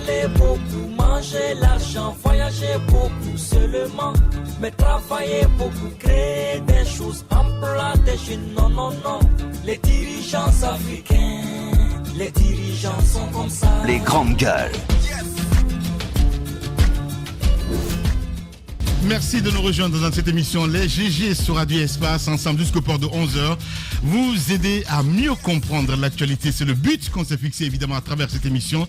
parler beaucoup, manger l'argent, voyager beaucoup seulement, mais travailler beaucoup, créer des choses, emploi des jeunes, non, non, non. Les dirigeants africains, les dirigeants sont comme ça. Les grandes gueules. Merci de nous rejoindre dans cette émission Les GG sur Radio Espace, ensemble jusqu'au port de 11h. Vous aider à mieux comprendre l'actualité. C'est le but qu'on s'est fixé évidemment à travers cette émission.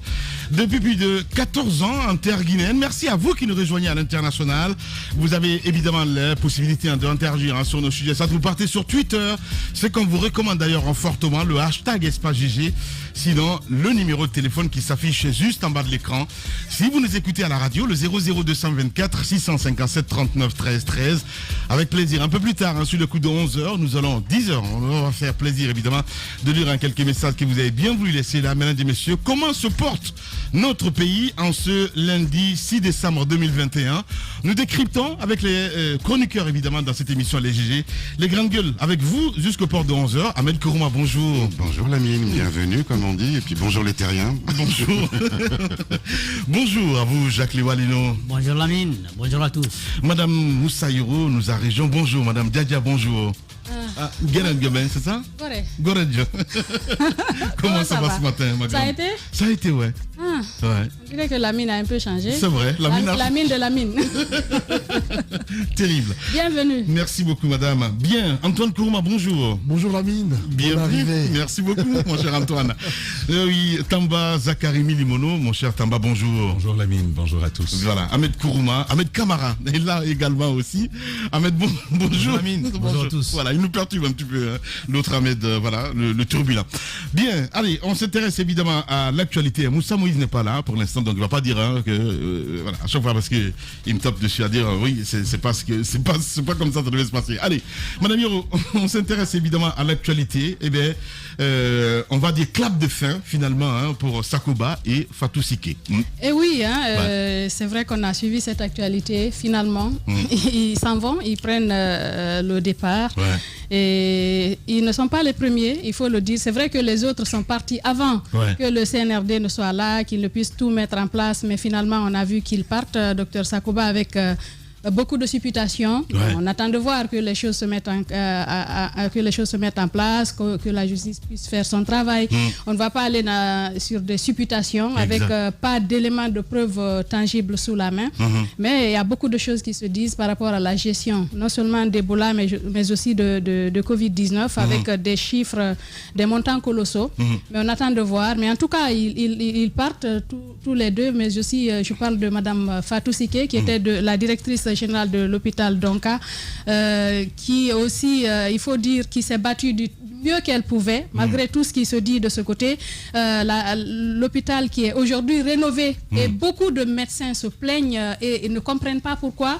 Depuis plus de 14 ans en terre guinéenne. Merci à vous qui nous rejoignez à l'international. Vous avez évidemment la possibilité d'interagir sur nos sujets. Ça, vous partez sur Twitter. C'est qu'on vous recommande d'ailleurs fortement le hashtag Espace GG. Sinon, le numéro de téléphone qui s'affiche juste en bas de l'écran. Si vous nous écoutez à la radio, le 00224 657 39 13 13. Avec plaisir. Un peu plus tard, sur le coup de 11h, nous allons 10h. On va faire plaisir évidemment de lire quelques messages que vous avez bien voulu laisser là, mesdames et messieurs. Comment se porte notre pays en ce lundi 6 décembre 2021? Nous décryptons avec les chroniqueurs évidemment dans cette émission Les GG. Les grandes gueules avec vous jusqu'au port de 11h. Ahmed Kourouma, bonjour. Bonjour Lamine, bienvenue comme on dit. Et puis bonjour les terriens. Bonjour. Bonjour à vous Jacques Liwalino. Bonjour Lamine, bonjour à tous. Madame Moussaïro nous a rejoint. Bonjour Madame Diadia, bonjour. C'est ça? Goredjo. Comment ça va ce matin, ma grande? Ça a été? Ça a été, ouais. Ouais. Je dirais que la mine a un peu changé. C'est vrai. La mine de la mine. Terrible. Bienvenue. Merci beaucoup, madame. Bien. Antoine Kourouma, bonjour. Bonjour la mine. Bienvenue. Merci beaucoup, mon cher Antoine. Oui, Tamba Zakari Milimono, mon cher Tamba, bonjour. Bonjour la mine, bonjour à tous. Voilà. Ahmed Kourouma, Ahmed Kamara est là également aussi. Ahmed, bonjour. Bonjour la mine. Bonjour à tous. Voilà, il nous perturbe un petit peu, l'autre Ahmed, voilà, le turbulent. Bien, allez, on s'intéresse évidemment à l'actualité. Moussa Moïse n'est pas là pour l'instant, donc il ne va pas dire que, voilà, à chaque fois parce qu'il me tape dessus à dire oui, c'est pas comme ça devait se passer. Allez, Madame Yoro, on s'intéresse évidemment à l'actualité. Eh bien, on va dire clap de fin finalement pour Sakoba et Fatou Sike. Et oui, c'est vrai qu'on a suivi cette actualité finalement. Ils s'en vont, ils prennent le départ. Ouais. Et ils ne sont pas les premiers, il faut le dire. C'est vrai que les autres sont partis avant que le CNRD ne soit là, qu'ils ne puissent tout mettre en place. Mais finalement, on a vu qu'ils partent, Dr Sakoba, avec beaucoup de supputations. Ouais. On attend de voir que les choses se mettent en place, que la justice puisse faire son travail. On ne va pas aller sur des supputations avec pas d'éléments de preuve tangibles sous la main. Mais il y a beaucoup de choses qui se disent par rapport à la gestion, non seulement d'Ebola, mais aussi de Covid-19, avec des chiffres, des montants colossaux. Mais on attend de voir. Mais en tout cas, ils partent tous les deux. Mais aussi, je parle de Madame Fatou Sike, qui était la directrice générale de l'hôpital Donka, qui aussi, il faut dire, qui s'est battue du mieux qu'elle pouvait, malgré tout ce qui se dit de ce côté. L'hôpital qui est aujourd'hui rénové, et beaucoup de médecins se plaignent et ne comprennent pas pourquoi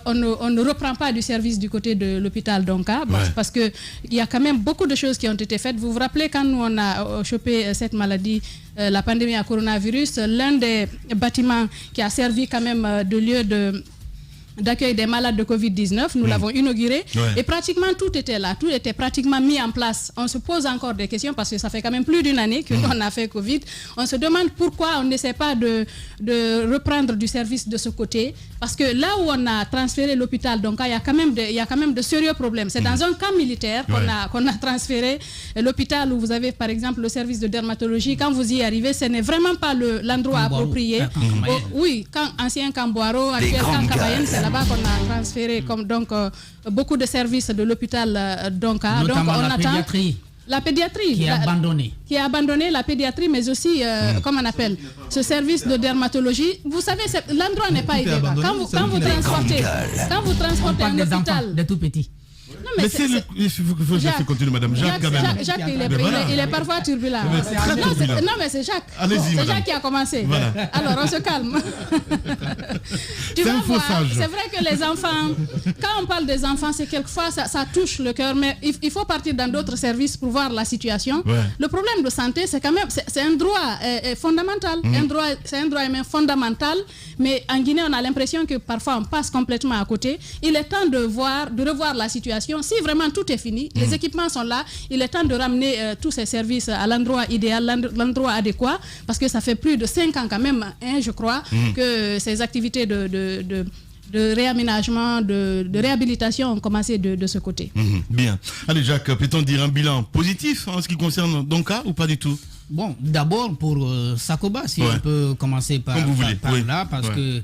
on ne reprend pas du service du côté de l'hôpital Donka, parce qu'il y a quand même beaucoup de choses qui ont été faites. Vous vous rappelez quand nous on a chopé cette maladie, la pandémie à coronavirus, l'un des bâtiments qui a servi quand même de lieu d'accueil des malades de Covid-19, nous l'avons inauguré et pratiquement tout était là, tout était pratiquement mis en place. On se pose encore des questions parce que ça fait quand même plus d'une année qu'on a fait Covid. On se demande pourquoi on n'essaie pas de reprendre du service de ce côté, parce que là où on a transféré l'hôpital, donc il y a quand même de sérieux problèmes. C'est dans un camp militaire qu'on a transféré l'hôpital où vous avez par exemple le service de dermatologie. Quand vous y arrivez, ce n'est vraiment pas l'endroit approprié. Oui, ancien camp Boiro, actuel camp Kabayen, c'est là-bas qu'on a transféré comme donc beaucoup de services de l'hôpital Donka. Notamment donc on la attend pédiatrie. La pédiatrie qui est abandonnée. Qui a abandonné la pédiatrie, mais aussi, comment on appelle, ce service de dermatologie. Vous savez, l'endroit n'est pas idéal. Quand vous transportez un hôpital de tout petit. Non, mais il faut Jacques continuer, madame. Jacques, quand même. Jacques il est parfois turbulent. Non, mais c'est Jacques. C'est Jacques qui a commencé. Voilà. Alors, on se calme. Tu vas voir, c'est vrai que les enfants, quand on parle des enfants, c'est quelquefois, ça touche le cœur, mais il faut partir dans d'autres services pour voir la situation. Le problème de santé, c'est quand même, c'est un droit fondamental. C'est un droit humain fondamental, mais en Guinée, on a l'impression que parfois, on passe complètement à côté. Il est temps de revoir la situation population. Si vraiment tout est fini, les équipements sont là, il est temps de ramener tous ces services à l'endroit idéal, l'endroit adéquat, parce que ça fait plus de 5 ans quand même, je crois, que ces activités de réaménagement, de réhabilitation ont commencé de ce côté. Bien. Allez Jacques, peut-on dire un bilan positif en ce qui concerne Donka ou pas du tout? Bon, d'abord pour Sakoba, si on peut commencer par là, parce que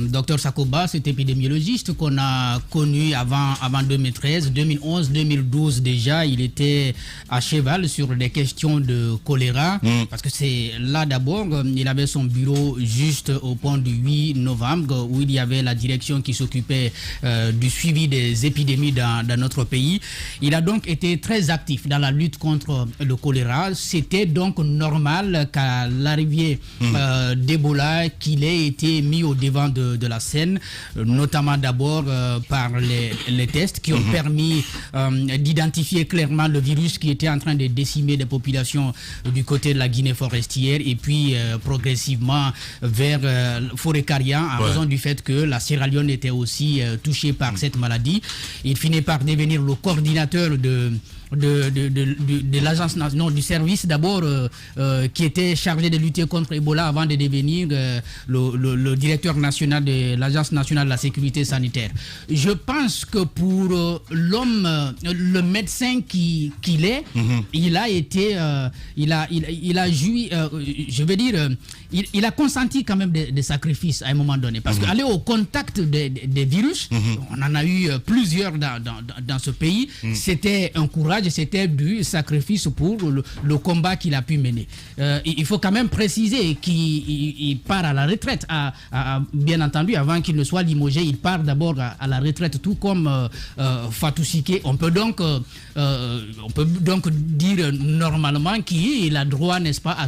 Dr Sakoba, c'est épidémiologiste qu'on a connu avant 2013, 2011, 2012 déjà, il était à cheval sur des questions de choléra, parce que c'est là d'abord, il avait son bureau juste au pont du 8 novembre, où il y avait la direction qui s'occupait du suivi des épidémies dans notre pays. Il a donc été très actif dans la lutte contre le choléra. C'était donc normal qu'à l'arrivée d'Ebola, qu'il ait été mis au devant de la scène, notamment d'abord par les tests qui ont permis d'identifier clairement le virus qui était en train de décimer des populations du côté de la Guinée forestière et puis progressivement vers Forêt-Carrian en raison du fait que la Sierra Leone était aussi touchée par cette maladie. Il finit par devenir le coordinateur de l'agence nationale du service d'abord qui était chargé de lutter contre Ebola avant de devenir le directeur national de l'agence nationale de la sécurité sanitaire. Je pense que pour l'homme, le médecin qu'il est, il a été, il a joui, je veux dire, il a consenti quand même des sacrifices à un moment donné, parce qu'aller au contact des virus, on en a eu plusieurs dans ce pays, c'était un courage, c'était du sacrifice pour le combat qu'il a pu mener. Il faut quand même préciser qu'il part à la retraite, bien entendu, avant qu'il ne soit limogé, il part d'abord à la retraite, tout comme Fatou Sike. On peut donc dire normalement qu'il a droit, n'est-ce pas,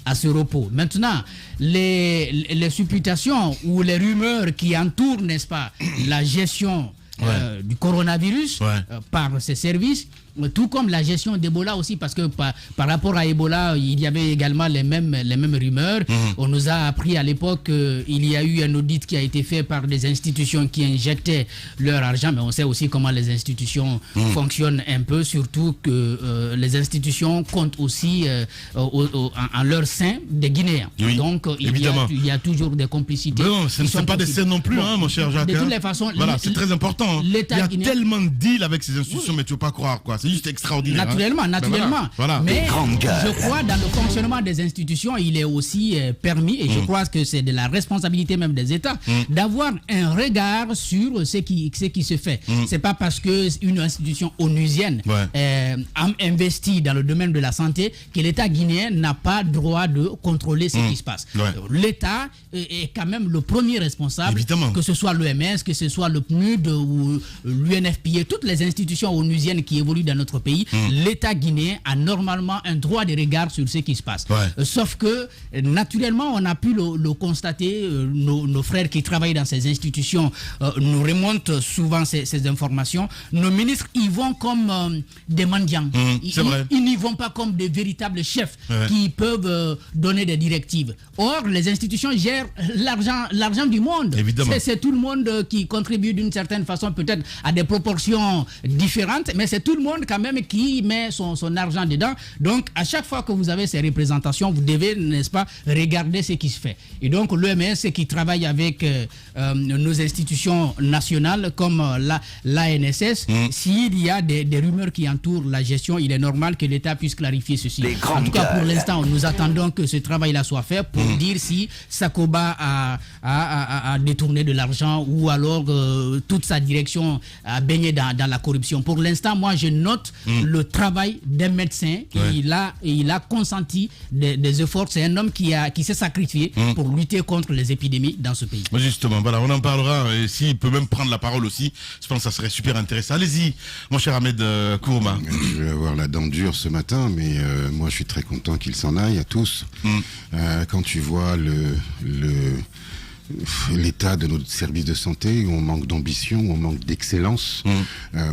à ce repos. Maintenant, les supputations ou les rumeurs qui entourent, n'est-ce pas, la gestion du coronavirus par ces services, tout comme la gestion d'Ebola aussi, parce que par rapport à Ebola, il y avait également les mêmes rumeurs. On nous a appris à l'époque qu'il y a eu un audit qui a été fait par des institutions qui injectaient leur argent, mais on sait aussi comment les institutions fonctionnent un peu, surtout que les institutions comptent aussi en leur sein des Guinéens. Donc il y a toujours des complicités. Non, ce ne sont pas des scènes non plus, mon cher Jacques. De toutes les façons, voilà, c'est très important. Il y a tellement de deals avec ces institutions, mais tu ne veux pas croire, quoi. C'est juste extraordinaire. Naturellement. Voilà. Mais je crois dans le fonctionnement des institutions, il est aussi permis, et je crois que c'est de la responsabilité même des États, d'avoir un regard sur ce qui se fait. C'est pas parce qu'une institution onusienne a investi dans le domaine de la santé que l'État guinéen n'a pas droit de contrôler ce qui se passe. L'État est quand même le premier responsable, que ce soit l'OMS, que ce soit le PNUD ou l'UNFPA, toutes les institutions onusiennes qui évoluent dans notre pays, l'État guinéen a normalement un droit de regard sur ce qui se passe. Sauf que, naturellement, on a pu le constater, nos frères qui travaillent dans ces institutions nous remontent souvent ces informations. Nos ministres y vont comme des mendiants. Ils n'y vont pas comme des véritables chefs qui peuvent donner des directives. Or, les institutions gèrent l'argent du monde. C'est tout le monde qui contribue d'une certaine façon, peut-être à des proportions différentes, mais c'est tout le monde quand même qui met son argent dedans. Donc, à chaque fois que vous avez ces représentations, vous devez, n'est-ce pas, regarder ce qui se fait. Et donc, l'OMS qui travaille avec nos institutions nationales comme l'ANSS, s'il y a des rumeurs qui entourent la gestion, il est normal que l'État puisse clarifier ceci. En tout cas, pour l'instant, nous attendons que ce travail-là soit fait pour dire si Sakoba a détourné de l'argent ou alors toute sa direction a baigné dans la corruption. Pour l'instant, moi, je note le travail d'un médecin. Il a consenti des efforts. C'est un homme qui s'est sacrifié pour lutter contre les épidémies dans ce pays. Justement, voilà, on en parlera. Et s'il peut même prendre la parole aussi, je pense que ça serait super intéressant. Allez-y, mon cher Ahmed Kourouma. Je vais avoir la dent dure ce matin, mais moi je suis très content qu'ils s'en aillent à tous. Quand tu vois l'état de notre service de santé, où on manque d'ambition, où on manque d'excellence.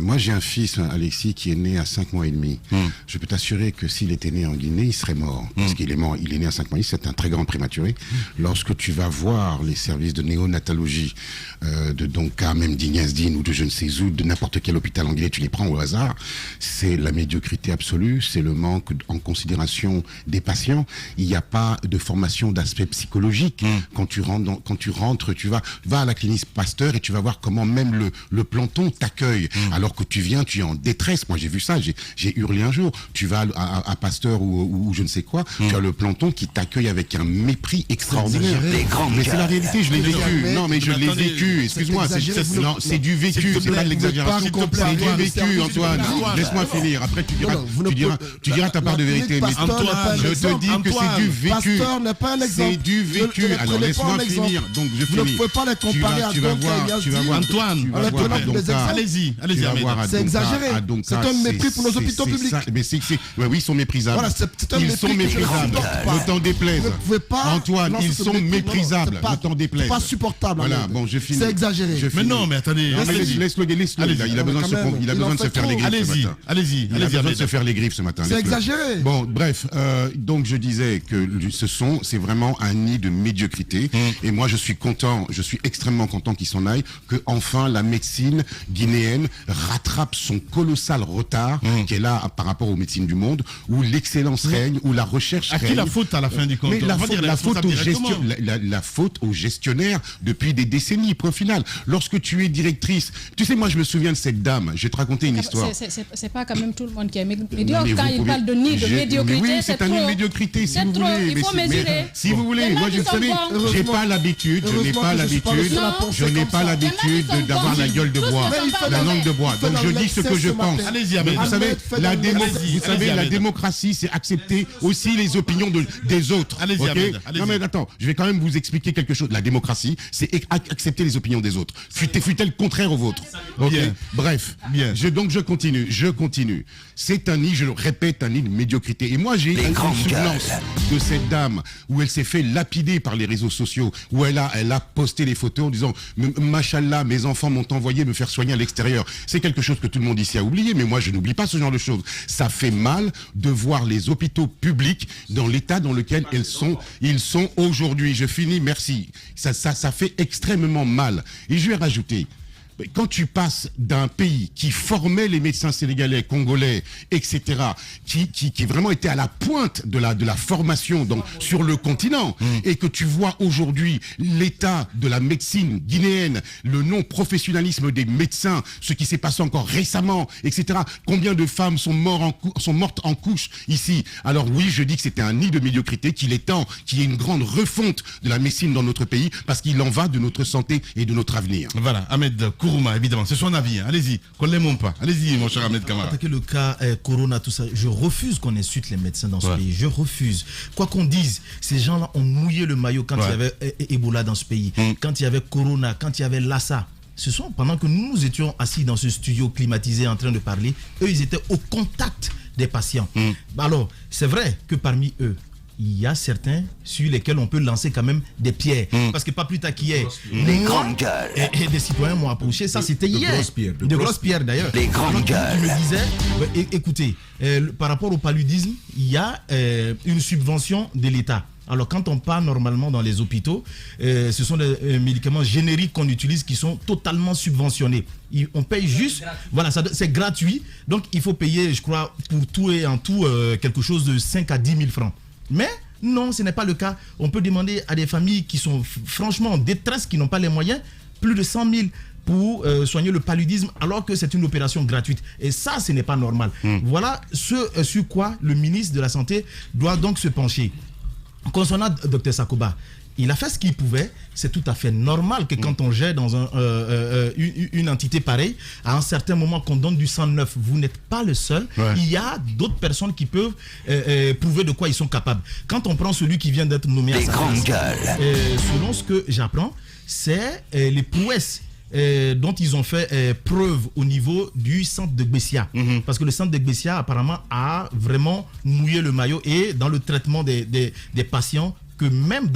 Moi, j'ai un fils, Alexis, qui est né à 5 mois et demi. Je peux t'assurer que s'il était né en Guinée, il serait mort. Parce qu'il est mort, il est né à 5 mois et demi, c'est un très grand prématuré. Lorsque tu vas voir les services de néonatologie de Donka, même d'Ignazdine ou de je ne sais où, de n'importe quel hôpital en Guinée, tu les prends au hasard, c'est la médiocrité absolue, c'est le manque en considération des patients. Il n'y a pas de formation d'aspect psychologique. Quand tu rentres, tu vas à la clinique Pasteur et tu vas voir comment même le planton t'accueille. Alors que tu viens, tu es en détresse. Moi, j'ai vu ça, j'ai hurlé un jour. Tu vas à Pasteur ou je ne sais quoi, tu as le planton qui t'accueille avec un mépris extraordinaire. Mais c'est la réalité, je l'ai vécu. Non, mais je l'ai vécu. Excuse-moi, c'est du vécu, c'est pas de l'exagération. C'est du vécu, Antoine. Laisse-moi finir. Après, tu diras ta part de vérité. Mais Antoine, je te dis que c'est du vécu. C'est du vécu. Alors laisse-moi finir. Donc je finis. Vous ne pouvez pas les comparer à Donka. Tu vas voir Antoine. Allez-y, c'est exagéré. C'est un mépris pour nos hôpitaux publics. Oui, ils sont méprisables. Ils sont méprisables. Ne t'en déplaise. Antoine, ils sont méprisables. Ne t'en déplaise. Pas supportable. Voilà, bon, je finis. C'est exagéré. Mais non, mais attendez. Laisse-le. Il a besoin de se faire les griffes ce matin. Allez-y. Il a besoin de se faire les griffes ce matin. C'est exagéré. Bon, bref. Donc, je disais que c'est vraiment un nid de médiocrité. Et moi, je suis extrêmement content qu'il s'en aille, que enfin la médecine guinéenne rattrape son colossal retard qui est là par rapport aux médecines du monde, où l'excellence règne, où la recherche règne. À qui la faute à la fin du compte? Mais la faute aux gestionnaires depuis des décennies, point final. Lorsque tu es directrice, tu sais, moi je me souviens de cette dame, je vais te raconter une histoire. C'est pas quand même tout le monde qui est médiocre. Quand il parle de nid de médiocrité, oui, c'est un nid de médiocrité, si vous voulez. Il faut mesurer. Si vous voulez, moi je savais, j'ai pas l'habitude, je n'ai pas l'habitude d'avoir la gueule de bois, la langue de bois. Donc je dis ce que je pense. Vous savez, la démocratie, c'est accepter aussi les opinions des autres. Non mais attends, je vais quand même vous expliquer quelque chose. La démocratie, c'est accepter les opinions des autres, fût-elle contraire aux vôtres. Okay. Bref, donc je continue. C'est un nid, je le répète, un nid de médiocrité. Et moi, j'ai une souvenance de cette dame où elle s'est fait lapider par les réseaux sociaux, où elle a posté les photos en disant « Machallah, mes enfants m'ont envoyé me faire soigner à l'extérieur ». C'est quelque chose que tout le monde ici a oublié, mais moi, je n'oublie pas ce genre de choses. Ça fait mal de voir les hôpitaux publics dans l'état dans lequel ils sont aujourd'hui. Je finis, merci. Ça fait extrêmement mal. Et je vais rajouter, quand tu passes d'un pays qui formait les médecins sénégalais, congolais, etc., qui vraiment était à la pointe de la formation sur le continent, et que tu vois aujourd'hui l'état de la médecine guinéenne, le non-professionnalisme des médecins, ce qui s'est passé encore récemment, etc., combien de femmes sont mortes en couche ici. Alors oui, je dis que c'était un nid de médiocrité, qu'il est temps qu'il y ait une grande refonte de la médecine dans notre pays, parce qu'il en va de notre santé et de notre avenir. Voilà, Ahmed Kourouma, évidemment, c'est son avis. Allez-y, qu'on l'aime ou pas. Allez-y, mon cher Ahmed Kamara. Attaquer le cas Corona, tout ça, je refuse qu'on insulte les médecins dans ce pays. Je refuse. Quoi qu'on dise, ces gens-là ont mouillé le maillot quand il y avait Ebola dans ce pays, quand il y avait Corona, quand il y avait Lassa. Ce sont, pendant que nous étions assis dans ce studio climatisé en train de parler, eux, ils étaient au contact des patients. Alors, c'est vrai que parmi eux, il y a certains sur lesquels on peut lancer quand même des pierres. Parce que pas plus tard qu'hier, les grandes gueules et des citoyens m'ont approché. Ça, c'était hier. De grosses pierres d'ailleurs. Les grandes gueules. Ils me disaient, écoutez, par rapport au paludisme, il y a une subvention de l'État. Alors, quand on part normalement dans les hôpitaux, ce sont des médicaments génériques qu'on utilise qui sont totalement subventionnés. On paye juste, voilà, c'est gratuit. Donc, il faut payer, je crois, pour tout et en tout, quelque chose de 5 à 10 000 francs. Mais non, ce n'est pas le cas. On peut demander à des familles qui sont franchement en détresse, qui n'ont pas les moyens, plus de 100 000 pour soigner le paludisme, alors que c'est une opération gratuite. Et ça, ce n'est pas normal. Voilà ce sur quoi le ministre de la Santé doit donc se pencher. Concernant Dr Sakoba, il a fait ce qu'il pouvait. C'est tout à fait normal que quand on gère dans une entité pareille, à un certain moment qu'on donne du sang neuf, vous n'êtes pas le seul. Il y a d'autres personnes qui peuvent prouver de quoi ils sont capables. Quand on prend celui qui vient d'être nommé à sa place, selon ce que j'apprends, c'est les prouesses dont ils ont fait preuve au niveau du centre de Gbessia. Parce que le centre de Gbessia apparemment a vraiment mouillé le maillot et dans le traitement des patients que même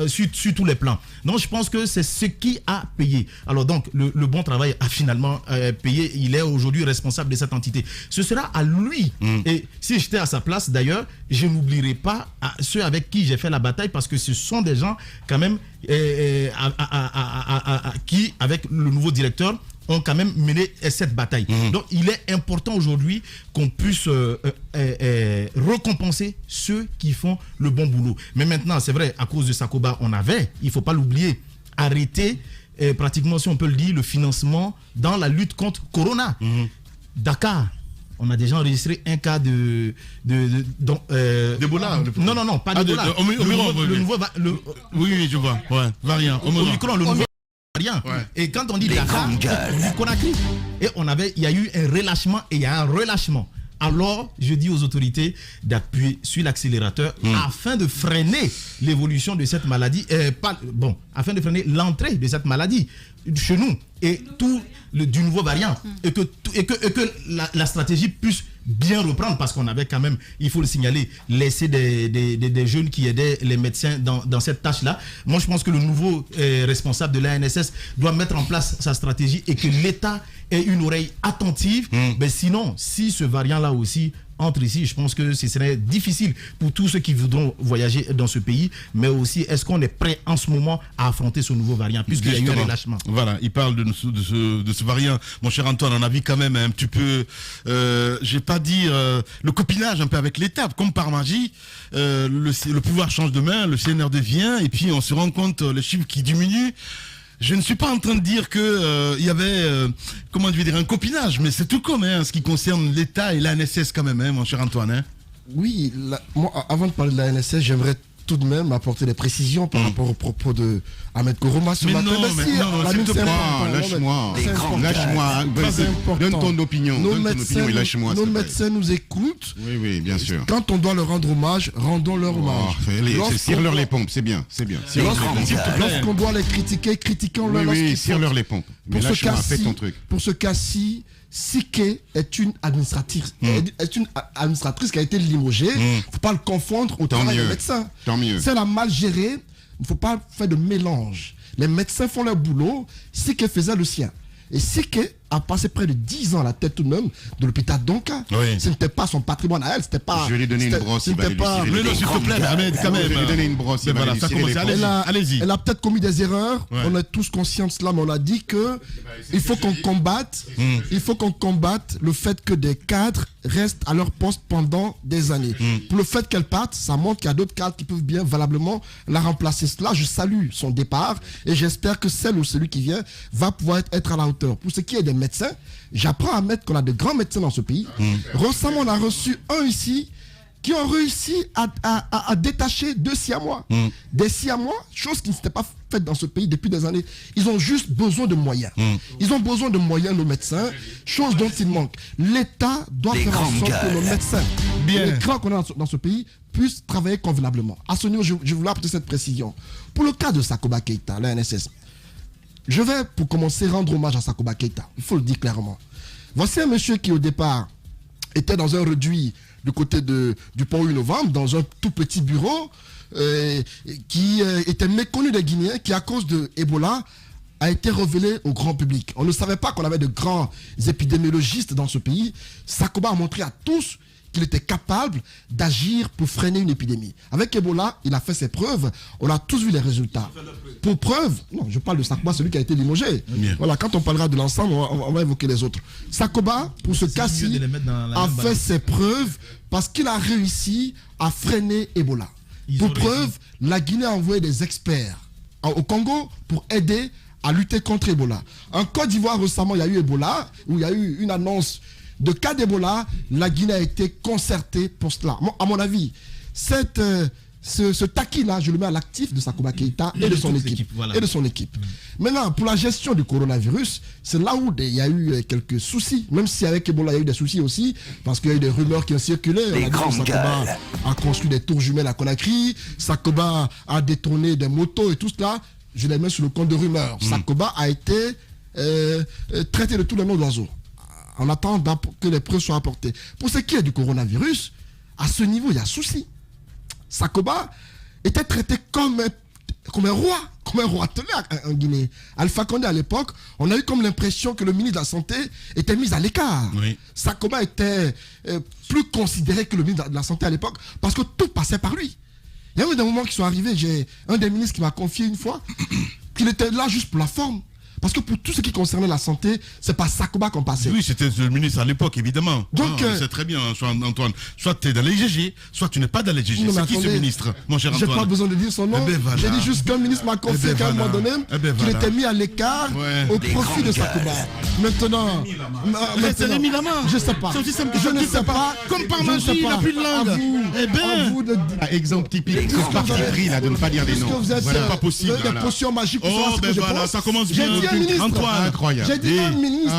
sur tous les plans. Donc, je pense que c'est ce qui a payé. Alors, donc, le bon travail a finalement payé. Il est aujourd'hui responsable de cette entité. Ce sera à lui. Et si j'étais à sa place, d'ailleurs, je n'oublierai pas ceux avec qui j'ai fait la bataille, parce que ce sont des gens, quand même, qui, avec le nouveau directeur, ont quand même mené cette bataille. Donc, il est important aujourd'hui qu'on puisse récompenser ceux qui font le bon boulot. Mais maintenant, c'est vrai, à cause de Sakoba, il ne faut pas l'oublier, arrêter pratiquement, si on peut le dire, le financement dans la lutte contre Corona. Dakar, on a déjà enregistré un cas d'Ebola. Non, pas d'Ebola. Oui, je vois. Ouais. Variant. Omicron, le nouveau variant. Ouais. Et quand on dit Dakar, on dit Conakry. Et il y a eu un relâchement et il y a un relâchement. Alors, je dis aux autorités d'appuyer sur l'accélérateur afin de freiner l'évolution de cette maladie, afin de freiner l'entrée de cette maladie chez nous et du nouveau variant, et que la stratégie puisse bien reprendre, parce qu'on avait quand même, il faut le signaler, laissé des jeunes qui aidaient les médecins dans cette tâche-là. Moi, je pense que le nouveau responsable de l'ANSS doit mettre en place sa stratégie et que l'État ait une oreille attentive. Mais sinon, si ce variant-là aussi entre ici, je pense que ce serait difficile pour tous ceux qui voudront voyager dans ce pays. Mais aussi, est-ce qu'on est prêt en ce moment à affronter ce nouveau variant, puisqu'il y a eu un relâchement? Voilà, il parle de ce variant. Mon cher Antoine, on a vu quand même un petit peu, je vais pas dire, le copinage un peu avec l'État. Comme par magie, le pouvoir change de main, le CNRD vient, et puis on se rend compte, les chiffres qui diminuent. Je ne suis pas en train de dire que il y avait, comment je vais dire, un copinage, mais c'est tout comme en ce qui concerne l'État et l'ANSS quand même, mon cher Antoine. Oui, moi, avant de parler de l'ANSS, j'aimerais tout de même apporter des précisions par rapport au propos de Ahmed Koroma ce matin. Non, s'il te plaît, lâche-moi. Donne ton opinion. Nos médecins nous écoutent. Oui, bien sûr. Quand on doit leur rendre hommage, rendons leur hommage. Cire-leur les pompes, c'est bien. Lorsqu'on doit les critiquer, critiquons-leur. Oui, cire-leur les pompes. Mais lâche-moi, fais ton truc. Pour ce cas-ci, Siké est une administratrice qui a été limogée. Il ne faut pas le confondre au travail des médecins. C'est la mal gérée. Il ne faut pas faire de mélange. Les médecins font leur boulot. Siké faisait le sien. Et Siké a passé près de 10 ans à la tête tout de même de l'hôpital Donka. Ce n'était pas son patrimoine à elle, c'était pas... Je vais lui donner une brosse, s'il te plaît, Ahmed, quand même. Je vais lui donner une brosse, allez-y. Elle a peut-être commis des erreurs, on est tous conscients de cela, mais on a dit que il faut qu'on combatte le fait que des cadres restent à leur poste pendant des années. Pour le fait qu'elle parte, ça montre qu'il y a d'autres cadres qui peuvent bien valablement la remplacer. Cela, je salue son départ et j'espère que celle ou celui qui vient va pouvoir être à la hauteur. Pour ce qui est des médecins, j'apprends à mettre qu'on a de grands médecins dans ce pays. Récemment, on a reçu un ici qui ont réussi à détacher 2 Siamois. Des Siamois, chose qui ne s'était pas faite dans ce pays depuis des années. Ils ont juste besoin de moyens. Ils ont besoin de moyens, nos médecins, chose dont il manque. L'État doit faire en sorte que nos médecins, les grands qu'on a dans ce pays, puissent travailler convenablement. À ce niveau, je voulais apporter cette précision. Pour le cas de Sakoba Keita, l'ANSS, je vais, pour commencer, rendre hommage à Sakoba Keita. Il faut le dire clairement. Voici un monsieur qui, au départ, était dans un réduit du côté du pont 8 novembre, dans un tout petit bureau, qui était méconnu des Guinéens, qui, à cause de Ebola, a été révélé au grand public. On ne savait pas qu'on avait de grands épidémiologistes dans ce pays. Sakoba a montré à tous qu'il était capable d'agir pour freiner une épidémie. Avec Ebola, il a fait ses preuves. On a tous vu les résultats. Pour preuve, non, je parle de Sakoba, celui qui a été limogé. Voilà, quand on parlera de l'ensemble, on va évoquer les autres. Sakoba, pour ce cas-ci, a fait ses preuves parce qu'il a réussi à freiner Ebola. Pour preuve, la Guinée a envoyé des experts au Congo pour aider à lutter contre Ebola. En Côte d'Ivoire, récemment, il y a eu Ebola, où il y a eu une annonce de cas d'Ebola. La Guinée a été concertée pour cela. À mon avis, ce taquis-là, je le mets à l'actif de Sakoba Keita et de son équipe. Maintenant, pour la gestion du coronavirus, c'est là où il y a eu quelques soucis. Même si avec Ebola, il y a eu des soucis aussi, parce qu'il y a eu des rumeurs qui ont circulé. Sakoba a construit des tours jumelles à Conakry, Sakoba a détourné des motos et tout cela. Je les mets sur le compte de rumeurs. Sakoba a été traité de tous les noms d'oiseaux, en attendant que les preuves soient apportées. Pour ce qui est du coronavirus, à ce niveau, il y a souci. Sakoba était traité comme un roi en Guinée. Alpha Condé, à l'époque, on a eu comme l'impression que le ministre de la Santé était mis à l'écart. Oui. Sakoba était plus considéré que le ministre de la Santé à l'époque parce que tout passait par lui. Il y a eu des moments qui sont arrivés, j'ai un des ministres qui m'a confié une fois qu'il était là juste pour la forme. Parce que pour tout ce qui concernait la santé, c'est pas Sakoba qu'on passait. Oui, c'était le ministre à l'époque, évidemment. Donc, c'est très bien, Antoine. Soit tu es dans les GG, soit tu n'es pas dans les GG. C'est qui ce ministre, mon cher Antoine? J'ai pas besoin de dire son nom. Voilà. J'ai dit juste qu'un ministre m'a confié qu'à un moment donné, qu'il était mis à l'écart au profit de Sakoba. Maintenant, c'est Rémi Lama. Je sais pas. Je ne sais pas. Comme par magie, il n'a plus de langue. À vous de exemple typique, ce parti pris là, de ne pas dire les noms. Voilà, pas possible. Des potions magiques pour savoir ce que je pense. Ça commence bien. Antoine, incroyable. J'ai dit un ministre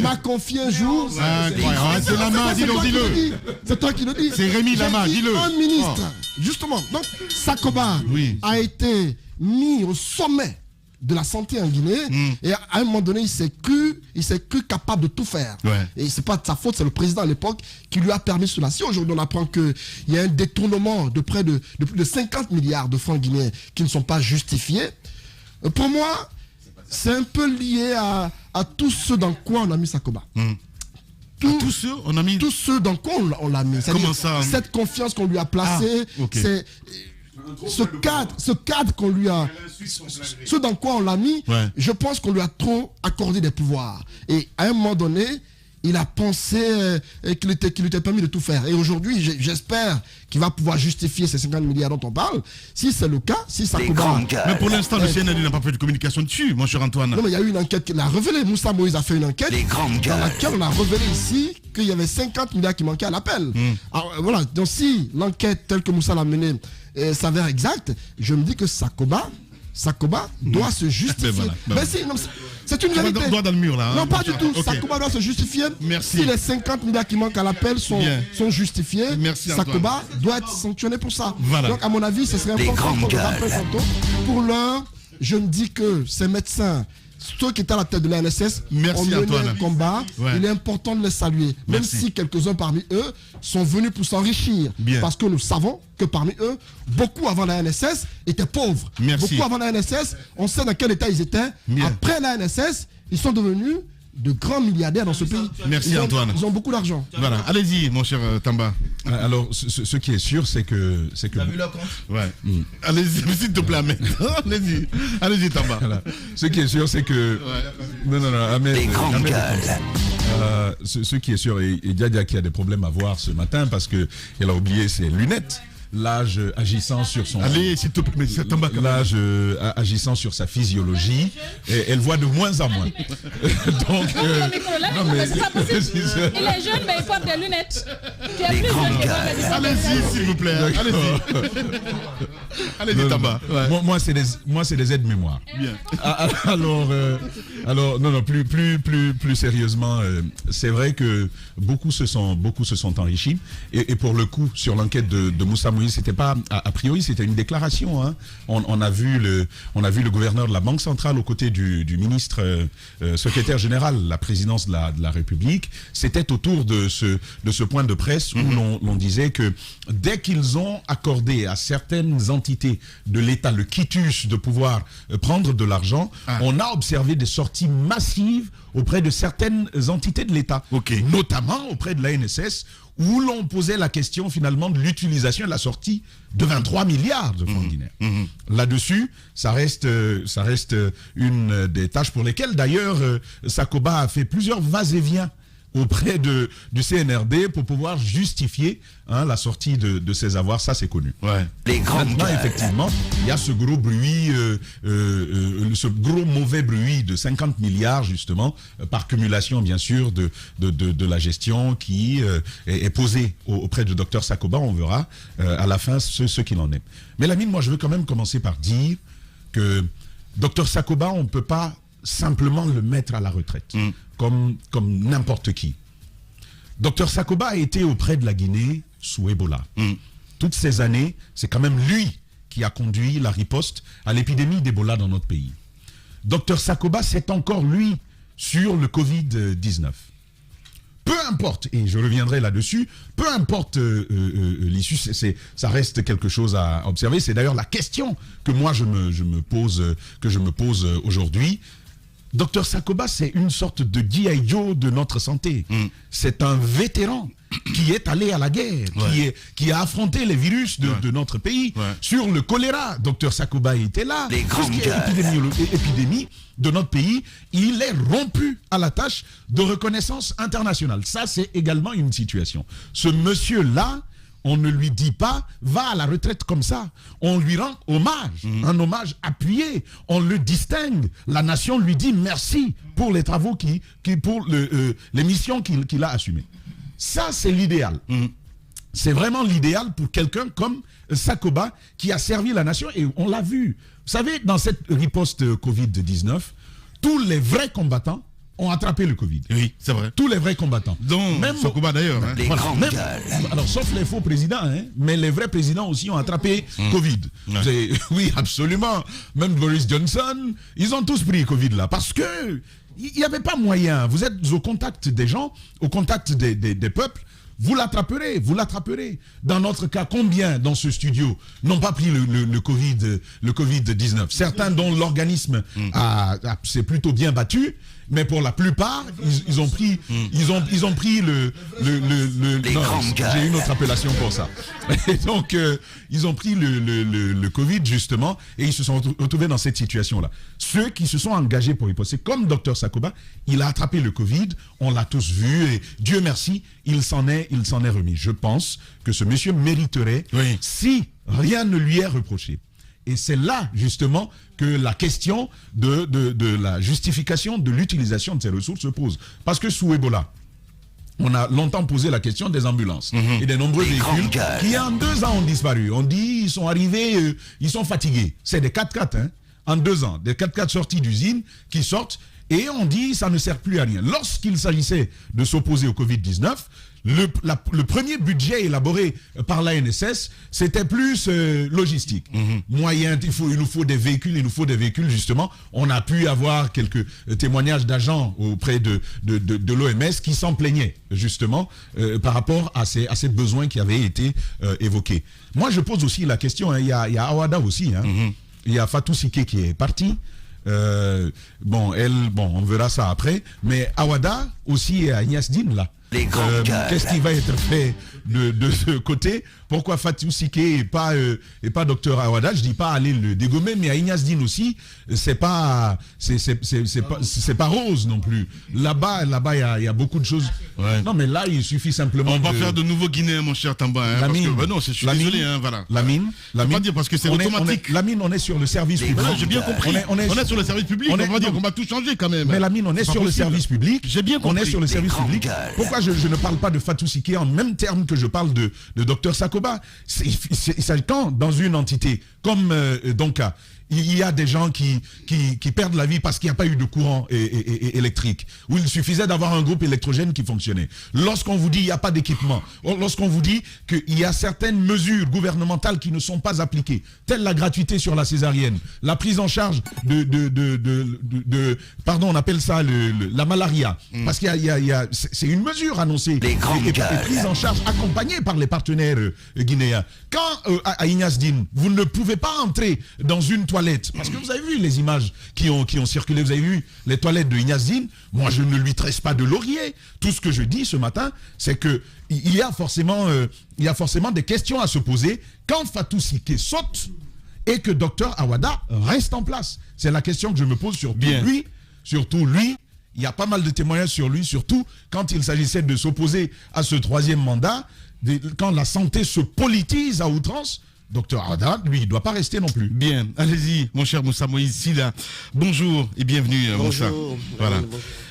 m'a confié un jour. Incroyable. C'est Lama, dis-le. C'est toi qui le dis. C'est Rémi Lama, dis-le. Un ministre. Justement. Donc, Sakoba a été mis au sommet de la santé en Guinée et à un moment donné il s'est cru capable de tout faire. Et c'est pas de sa faute, c'est le président à l'époque qui lui a permis cela. Si aujourd'hui on apprend qu'il y a un détournement de plus de 50 milliards de francs guinéens qui ne sont pas justifiés, pour moi c'est un peu lié à tous ceux dans quoi on a mis Sakoba. Tous ceux on a mis. Tous ceux dans quoi on l'a mis. Comment ça? Cette confiance qu'on lui a placée, c'est ce cadre qu'on lui a, ce dans quoi on l'a mis, je pense qu'on lui a trop accordé des pouvoirs. Et à un moment donné, il a pensé qu'il était permis de tout faire. Et aujourd'hui, j'espère qu'il va pouvoir justifier ces 50 milliards dont on parle. Si c'est le cas, si ça commence. Mais pour l'instant, le CNL n'a pas fait de communication dessus, mon cher Antoine. Non, mais il y a eu une enquête qui l'a révélé. Moussa Moïse a fait une enquête dans laquelle on a révélé ici qu'il y avait 50 milliards qui manquaient à l'appel. Alors voilà, donc si l'enquête telle que Moussa l'a menée s'avère exacte, je me dis que Sakoba doit se justifier. Mais si, c'est une vérité. Doigt dans le mur là. Non, pas du tout. Sakoba doit se justifier. Merci. Si les 50 milliards qui manquent à l'appel sont justifiés, Sakoba doit être sanctionné pour ça. Voilà. Donc, à mon avis, ce serait important qu'on le rappelle tantôt. Pour l'heure, je me dis que ces médecins, ceux qui étaient à la tête de la NSS, ont mené un combat. Il est important de les saluer. Même si quelques-uns parmi eux sont venus pour s'enrichir. Parce que nous savons que parmi eux, beaucoup avant la NSS étaient pauvres. Beaucoup avant la NSS, on sait dans quel état ils étaient. Après la NSS, ils sont devenus de grands milliardaires dans ce pays. Merci Antoine. Ils ont beaucoup d'argent. Voilà, allez-y mon cher Tamba. Alors, ce qui est sûr, c'est que... T'as vu leur compte? Allez-y, s'il te plaît, Ahmed. Allez-y Tamba. Voilà. Ce qui est sûr, c'est que... Non, Ahmed... ce qui est sûr, et Diadia qui a des problèmes à voir ce matin parce qu'elle a oublié ses lunettes. L'âge agissant sur son... Allez, s'il te plaît, mais c'est Tamba. L'âge agissant sur sa physiologie, et elle voit de moins en moins. Donc... non, mais c'est pas possible. Il est jeune, mais il porte des lunettes. Tu es plus jeune que allez-y, s'il vous plaît. Allez-y. Allez-y, Tamba. Moi, c'est des aides-mémoire. Bien. Alors, non, plus sérieusement, c'est vrai que beaucoup se sont enrichis. Et pour le coup, sur l'enquête de Moussa Moïse, c'était pas a priori, c'était une déclaration. Hein. On a vu le gouverneur de la Banque centrale aux côtés du ministre secrétaire général, la présidence de la République. C'était autour de ce point de presse où l'on disait que dès qu'ils ont accordé à certaines entités de l'État le quitus de pouvoir prendre de l'argent, on a observé des sorties massives auprès de certaines entités de l'État, notamment auprès de la NSS, où l'on posait la question finalement de l'utilisation et de la sortie de 23 milliards de francs guinéens. Là-dessus, ça reste une des tâches pour lesquelles d'ailleurs Sakoba a fait plusieurs vas-et-vient auprès du CNRD pour pouvoir justifier la sortie de ses avoirs, ça c'est connu. Maintenant, effectivement, il y a ce gros bruit, ce gros mauvais bruit de 50 milliards justement, par cumulation bien sûr de la gestion qui est posée auprès du docteur Sakoba. On verra à la fin ce qu'il en est. Mais Lamine, moi je veux quand même commencer par dire que docteur Sakoba, on ne peut pas simplement le mettre à la retraite, comme n'importe qui. Docteur Sakoba a été auprès de la Guinée sous Ebola. Toutes ces années, c'est quand même lui qui a conduit la riposte à l'épidémie d'Ebola dans notre pays. Docteur Sakoba, c'est encore lui sur le Covid-19. peu importe, et je reviendrai là-dessus, peu importe l'issue, ça reste quelque chose à observer. C'est d'ailleurs la question que moi je me pose aujourd'hui. Dr Sakoba, c'est une sorte de G.I. Joe de notre santé. C'est un vétéran qui est allé à la guerre, qui a affronté les virus de notre pays. Sur le choléra, Dr Sakoba était là. Les grandes épidémie de notre pays, il est rompu à la tâche de reconnaissance internationale. Ça, c'est également une situation. Ce monsieur-là, on ne lui dit pas va à la retraite comme ça. On lui rend hommage, un hommage appuyé. On le distingue. La nation lui dit merci pour les travaux pour les missions qu'il a assumées. Ça, c'est l'idéal. C'est vraiment l'idéal pour quelqu'un comme Sakoba qui a servi la nation et on l'a vu. Vous savez, dans cette riposte Covid-19, tous les vrais combattants ont attrapé le Covid. Oui, c'est vrai. Tous les vrais combattants. Donc, même Sakoba d'ailleurs. Les grandes gueules. Alors, sauf les faux présidents, mais les vrais présidents aussi ont attrapé Covid. Oui, absolument. Même Boris Johnson, ils ont tous pris Covid là. Parce que il n'y avait pas moyen. Vous êtes au contact des gens, au contact des peuples. Vous l'attraperez. Dans notre cas, combien dans ce studio n'ont pas pris le Covid-19? Certains dont l'organisme s'est plutôt bien battu, mais pour la plupart, ils ont pris le j'ai une autre appellation pour ça. Et donc, ils ont pris le Covid, justement, et ils se sont retrouvés dans cette situation-là. Ceux qui se sont engagés pour y passer, comme Dr Sakoba, il a attrapé le Covid, on l'a tous vu, et Dieu merci, il s'en est remis. Je pense que ce monsieur mériterait, si rien ne lui est reproché. Et c'est là, justement, que la question de la justification de l'utilisation de ces ressources se pose. Parce que sous Ebola, on a longtemps posé la question des ambulances et des nombreux véhicules qui, en 2 ans, ont disparu. On dit ils sont arrivés, ils sont fatigués. C'est des 4x4, en 2 ans. Des 4x4 sortis d'usine qui sortent et on dit ça ne sert plus à rien. Lorsqu'il s'agissait de s'opposer au Covid-19, le premier budget élaboré par l'ANSS, c'était plus logistique. Moyen, il nous faut des véhicules, justement. On a pu avoir quelques témoignages d'agents auprès de l'OMS qui s'en plaignaient, justement, par rapport à ces besoins qui avaient été évoqués. Moi, je pose aussi la question, il y a Awada aussi, il y a Fatou Sike qui est parti. On verra ça après. Mais Awada aussi est à Agnès Dine, là. Qu'est-ce qui va être fait de ce côté? Pourquoi Fatou Sike et pas Dr Awada? Je dis pas aller le dégommer, mais à Ignace Dine aussi, c'est pas rose non plus. Là-bas, il y a beaucoup de choses. Non, mais là, il suffit simplement. On va faire de nouveaux Guinéens, mon cher Tamba. Non, je suis désolé, voilà. La mine. Pas dire parce que c'est automatique. La mine, on est sur le service public. J'ai bien compris. On est sur le service public. On va dire qu'on va tout changer quand même. Mais la mine, on est sur le service public. J'ai bien compris. On est sur le service public. Pourquoi je ne parle pas de Fatou Sike en même terme que je parle de Dr Sakoba? Quand dans une entité comme Donka, il y a des gens qui perdent la vie parce qu'il n'y a pas eu de courant électrique, où il suffisait d'avoir un groupe électrogène qui fonctionnait. Lorsqu'on vous dit qu'il n'y a pas d'équipement, lorsqu'on vous dit qu'il y a certaines mesures gouvernementales qui ne sont pas appliquées, telle la gratuité sur la césarienne, la prise en charge on appelle ça la malaria, parce c'est une mesure annoncée et prise en charge accompagnée par les partenaires guinéens. Quand à Ignace Dine, vous ne pouvez pas entrer dans une toilette, parce que vous avez vu les images qui ont circulé, vous avez vu les toilettes de Ignace Dine. Moi, je ne lui tresse pas de laurier. Tout ce que je dis ce matin, c'est que il y a forcément des questions à se poser quand Fatou Sike saute et que Dr Awada reste en place. C'est la question que je me pose surtout lui. Il y a pas mal de témoignages sur lui, surtout quand il s'agissait de s'opposer à ce 3e mandat, quand la santé se politise à outrance. Dr Awada, lui, il ne doit pas rester non plus. Bien, allez-y, mon cher Moussa Moïse Sila. Bonjour et bienvenue, Moussa. Voilà.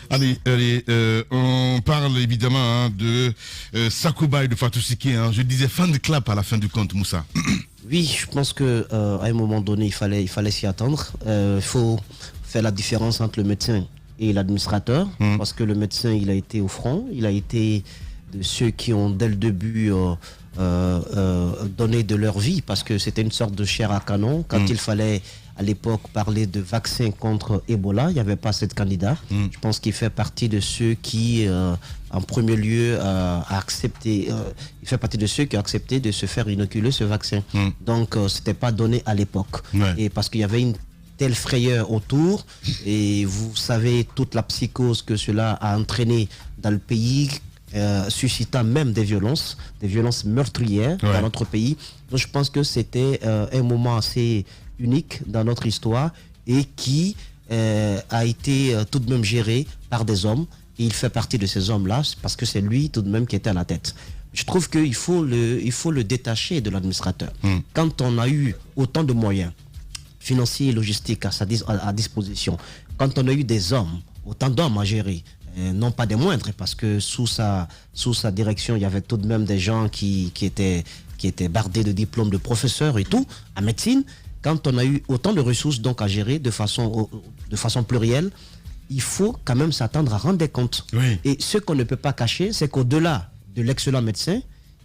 Allez, on parle évidemment de Sakoba et de Fatou Sike. Je disais fan de clap à la fin du compte, Moussa. Oui, je pense qu'à un moment donné, il fallait s'y attendre. Il faut faire la différence entre le médecin et l'administrateur, parce que le médecin, il a été au front, il a été de ceux qui ont, dès le début, donné de leur vie parce que c'était une sorte de chair à canon. Quand il fallait à l'époque parler de vaccin contre Ebola, il n'y avait pas cette candidat. Je pense qu'il fait partie de ceux qui, en premier lieu, a accepté. Il fait partie de ceux qui ont accepté de se faire inoculer ce vaccin. Donc, c'était pas donné à l'époque. Et parce qu'il y avait une telle frayeur autour, et vous savez toute la psychose que cela a entraîné dans le pays. Suscitant même des violences meurtrières dans notre pays. Donc je pense que c'était un moment assez unique dans notre histoire et qui a été tout de même géré par des hommes. Et il fait partie de ces hommes-là parce que c'est lui tout de même qui était à la tête. Je trouve qu'il faut le détacher de l'administrateur. Quand on a eu autant de moyens financiers et logistiques à disposition, quand on a eu des hommes, autant d'hommes à gérer, non pas des moindres, parce que sous sa direction, il y avait tout de même des gens qui étaient bardés de diplômes de professeurs et tout, en médecine. Quand on a eu autant de ressources donc à gérer de façon plurielle, il faut quand même s'attendre à rendre des comptes. Et ce qu'on ne peut pas cacher, c'est qu'au-delà de l'excellent médecin,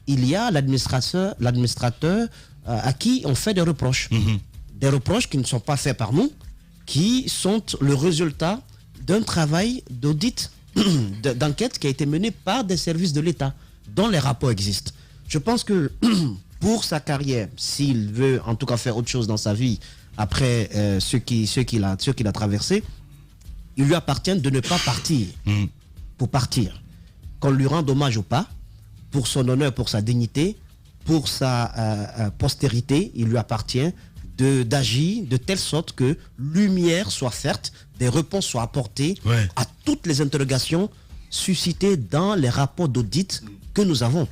il y a l'administrateur à qui on fait des reproches. Des reproches qui ne sont pas faits par nous, qui sont le résultat d'un travail d'audit, d'enquête qui a été mené par des services de l'État, dont les rapports existent. Je pense que pour sa carrière, s'il veut en tout cas faire autre chose dans sa vie, après ce qu'il a traversé, il lui appartient de ne pas partir pour partir. Qu'on lui rende hommage ou pas, pour son honneur, pour sa dignité, pour sa postérité, il lui appartient d'agir de telle sorte que lumière soit faite, des réponses soient apportées à toutes les interrogations suscitées dans les rapports d'audit que nous avons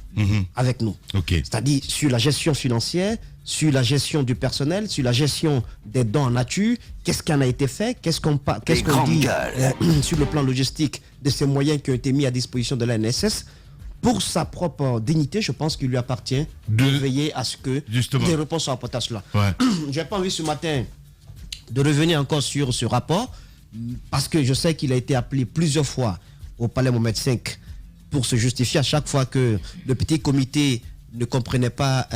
avec nous. C'est-à-dire sur la gestion financière, sur la gestion du personnel, sur la gestion des dons en nature, qu'est-ce qui en a été fait, qu'est-ce qu'on dit sur le plan logistique de ces moyens qui ont été mis à disposition de la NSS. Pour sa propre dignité, je pense qu'il lui appartient de veiller à ce que des réponses soient apportées à cela. Je n'ai pas envie ce matin de revenir encore sur ce rapport, parce que je sais qu'il a été appelé plusieurs fois au Palais Mohamed V pour se justifier à chaque fois que le petit comité ne comprenait pas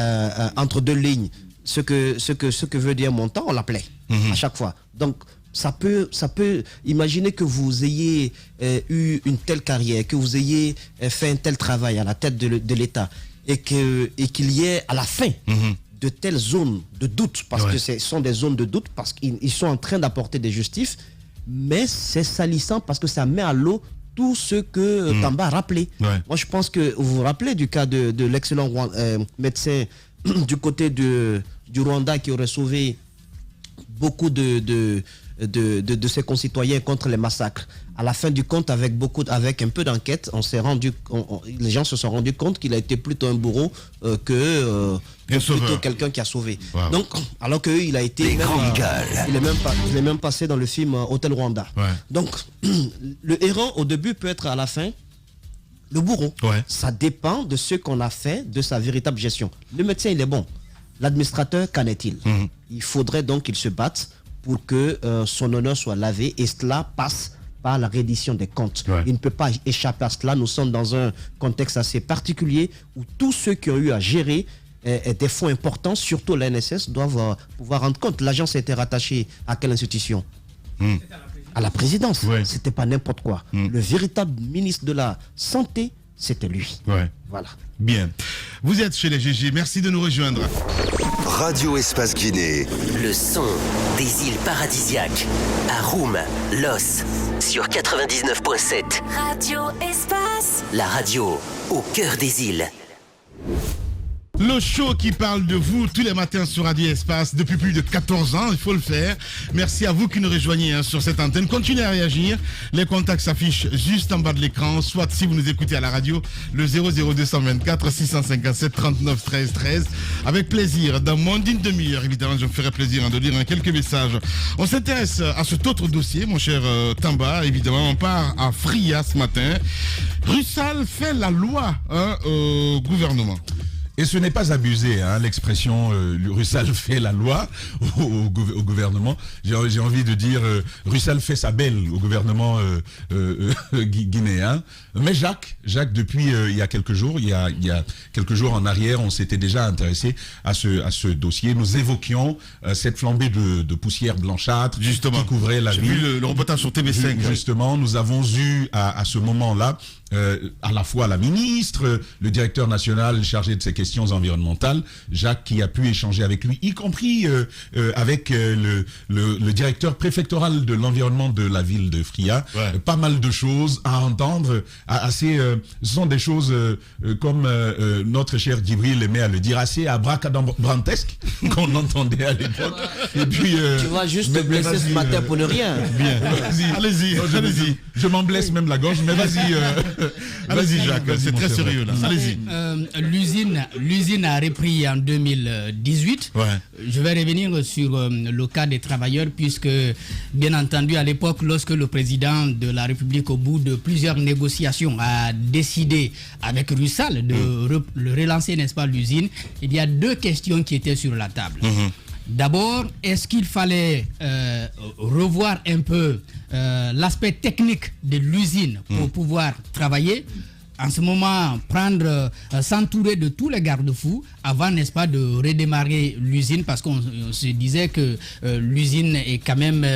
entre deux lignes ce que veut dire montant, on l'appelait à chaque fois. Donc, ça peut imaginer que vous ayez eu une telle carrière, que vous ayez fait un tel travail à la tête de l'État et qu'il y ait à la fin de telles zones de doute, parce que ce sont des zones de doute, parce qu'ils sont en train d'apporter des justifs, mais c'est salissant parce que ça met à l'eau tout ce que Tamba a rappelé. Moi, je pense que vous vous rappelez du cas de l'excellent médecin du côté du Rwanda qui aurait sauvé beaucoup de ses concitoyens contre les massacres. À la fin du compte, avec un peu d'enquête, les gens se sont rendus compte qu'il a été plutôt un bourreau que plutôt quelqu'un qui a sauvé. Donc, alors qu'il a été il est même passé dans le film Hôtel Rwanda. Donc, le héros au début peut être à la fin le bourreau. Ça dépend de ce qu'on a fait, de sa véritable gestion. Le médecin, il est bon. L'administrateur, qu'en est-il? Il faudrait donc qu'il se batte pour que son honneur soit lavé, et cela passe par la reddition des comptes. Il ne peut pas échapper à cela. Nous sommes dans un contexte assez particulier où tous ceux qui ont eu à gérer des fonds importants, surtout la NSS, doivent pouvoir rendre compte. L'agence a été rattachée à quelle institution? À la présidence. C'était pas n'importe quoi. Le véritable ministre de la Santé, c'était lui. Voilà. Bien. Vous êtes chez les GG. Merci de nous rejoindre. Radio Espace Guinée. Le son des îles paradisiaques. À Roum, Los, sur 99.7. Radio Espace. La radio au cœur des îles. Le show qui parle de vous tous les matins sur Radio Espace depuis plus de 14 ans, il faut le faire. Merci à vous qui nous rejoignez sur cette antenne. Continuez à réagir. Les contacts s'affichent juste en bas de l'écran, soit si vous nous écoutez à la radio, le 00224 657 39 13 13. Avec plaisir, dans moins d'une demi-heure, évidemment, je me ferai plaisir de lire quelques messages. On s'intéresse à cet autre dossier, mon cher Tamba, évidemment. On part à Fria ce matin. Russal fait la loi au gouvernement. Et ce n'est pas abusé, hein, l'expression Russell fait la loi au gouvernement. J'ai envie de dire Russell fait sa belle au gouvernement guinéen. Mais Jacques, depuis il y a quelques jours, en arrière, on s'était déjà intéressé à ce dossier. Nous évoquions cette flambée de poussière blanchâtre qui couvrait la ville. J'ai vu le reportage sur TV5. Justement, nous avons eu à ce moment-là à la fois la ministre, le directeur national chargé de ces questions environnementales, Jacques, qui a pu échanger avec lui, y compris avec le directeur préfectoral de l'environnement de la ville de Fria. Pas mal de choses à entendre. Ce sont des choses, comme notre cher Djibril aimait à le dire, assez abracadabrantesques qu'on entendait à l'époque. Et puis, tu vas juste te blesser ce matin pour ne rien. Bien. Allez-y. Je m'en blesse même la gorge, mais vas-y. Allez-y, Jacques, c'est très sérieux là. Allez-y. L'usine a repris en 2018. Je vais revenir sur le cas des travailleurs, puisque, bien entendu, à l'époque, lorsque le président de la République, au bout de plusieurs négociations, a décidé avec Russell de relancer, n'est-ce pas, l'usine, il y a deux questions qui étaient sur la table. D'abord, est-ce qu'il fallait revoir un peu l'aspect technique de l'usine pour pouvoir travailler? En ce moment, s'entourer de tous les garde-fous avant, n'est-ce pas, de redémarrer l'usine, parce qu'on se disait que l'usine est quand même,